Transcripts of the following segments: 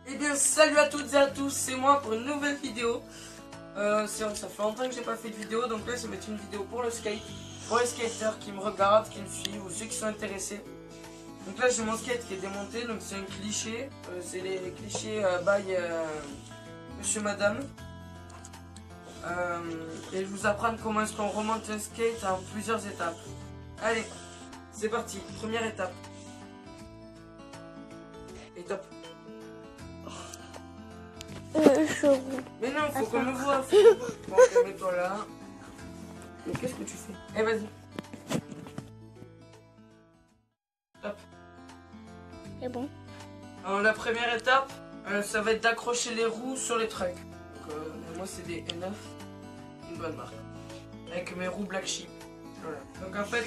Eh bien salut à toutes et à tous, c'est moi pour une nouvelle vidéo. Ça fait longtemps que j'ai pas fait de vidéo, donc là ça va être une vidéo pour le skate, pour les skateurs qui me regardent, qui me suivent ou ceux qui sont intéressés. Donc là j'ai mon skate qui est démonté, donc c'est un cliché, c'est les clichés by Monsieur Madame. Et je vous apprendre comment est-ce qu'on remonte un skate en plusieurs étapes. Allez, c'est parti, première étape. Étape. Mais non, faut qu'on me voit. Bon, mets-toi là. Mais qu'est-ce que tu fais? Eh, vas-y. Hop. C'est bon. Alors, la première étape, ça va être d'accrocher les roues sur les trucks. Donc, moi, c'est des N9, une bonne marque. Avec mes roues Black Sheep. Voilà. Donc, en fait,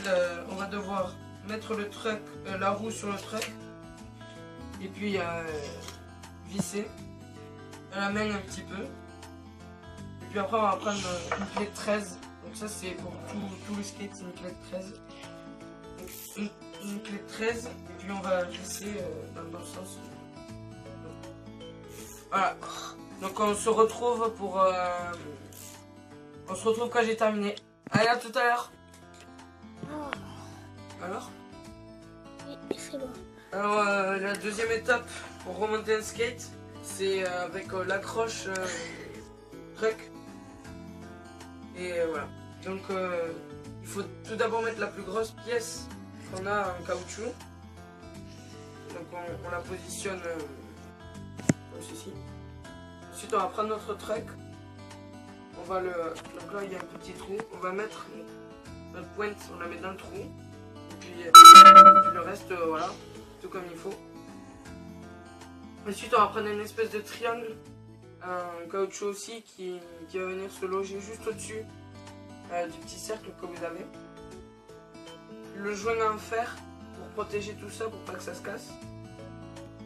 on va devoir mettre le truck, la roue sur le truck. Et puis, visser. La main un petit peu. Et puis après on va prendre une clé de 13. Donc ça c'est pour tout le skate, c'est une clé de 13. Donc, une clé de 13 et puis on va glisser dans le bon sens. Voilà. Donc on se retrouve pour on se retrouve quand j'ai terminé. Allez, à tout à l'heure. Alors Oui, c'est bon. Alors la deuxième étape pour remonter un skate, c'est avec l'accroche truck. Et voilà. Donc il faut tout d'abord mettre la plus grosse pièce qu'on a en caoutchouc. Donc on la positionne comme ceci. Ensuite on va prendre notre truck. On va donc là il y a un petit trou. On va mettre notre pointe, on la met dans le trou. Et puis le reste voilà, tout comme il faut. Ensuite, on va prendre une espèce de triangle, un caoutchouc aussi qui va venir se loger juste au-dessus du petit cercle que vous avez. Le joint en fer pour protéger tout ça, pour pas que ça se casse.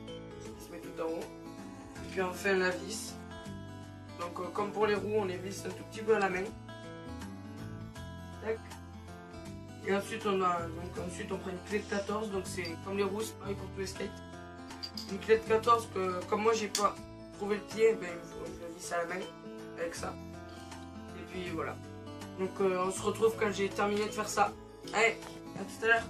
Il se met tout en haut. Et puis enfin la vis. Donc comme pour les roues, on les visse un tout petit peu à la main. Tac. Et ensuite on prend une clé de 14, donc c'est comme les roues, c'est pareil pour tous les skates. Une clé de 14 que comme moi j'ai pas trouvé le pied, ben, je le visse à la main avec ça. Et puis voilà. Donc on se retrouve quand j'ai terminé de faire ça. Allez, à tout à l'heure.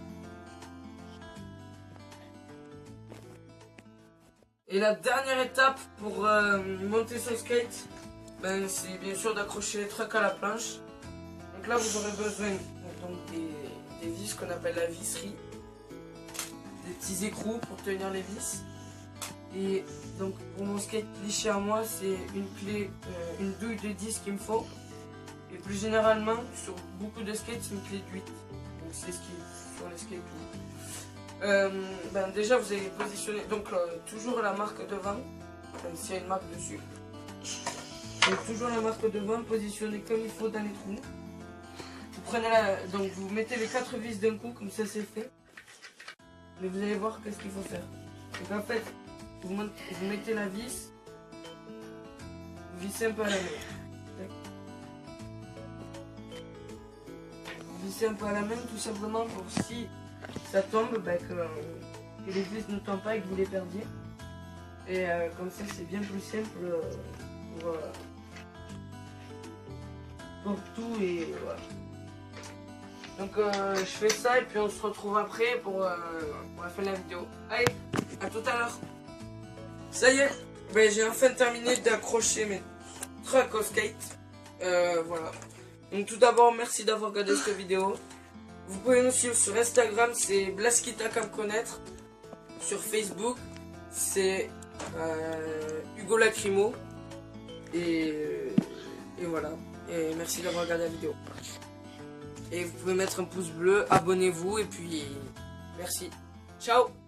Et la dernière étape pour monter son skate, ben, c'est bien sûr d'accrocher les trucks à la planche. Donc là vous aurez besoin des vis qu'on appelle la visserie. Des petits écrous pour tenir les vis. Et donc pour mon skate cliché à moi, c'est une clé, une douille de 10 qu'il me faut. Et plus généralement, sur beaucoup de skates, c'est une clé de 8. Donc c'est ce qui est sur les skates. Ben déjà vous allez positionner, donc toujours la marque devant, même s'il y a une marque dessus. Donc toujours la marque devant, positionnée comme il faut dans les trous. Vous prenez donc vous mettez les 4 vis d'un coup, comme ça c'est fait. Mais vous allez voir qu'est-ce qu'il faut faire. Donc en fait, vous mettez la vis, vous vissez un peu à la main. Vous vissez un peu à la main tout simplement pour si ça tombe, bah, que les vis ne tombent pas et que vous les perdiez. Et comme ça c'est bien plus simple pour tout et voilà. Donc je fais ça et puis on se retrouve après pour la fin de la vidéo. Allez, à tout à l'heure. Ça y est, ben, j'ai enfin terminé d'accrocher mes trucks au skate. Voilà. Donc tout d'abord, merci d'avoir regardé cette vidéo. Vous pouvez nous suivre sur Instagram, c'est Blaskita comme connaître. Sur Facebook, c'est Hugo Lacrymo. Et voilà. Et merci d'avoir regardé la vidéo. Et vous pouvez mettre un pouce bleu, abonnez-vous et puis merci. Ciao!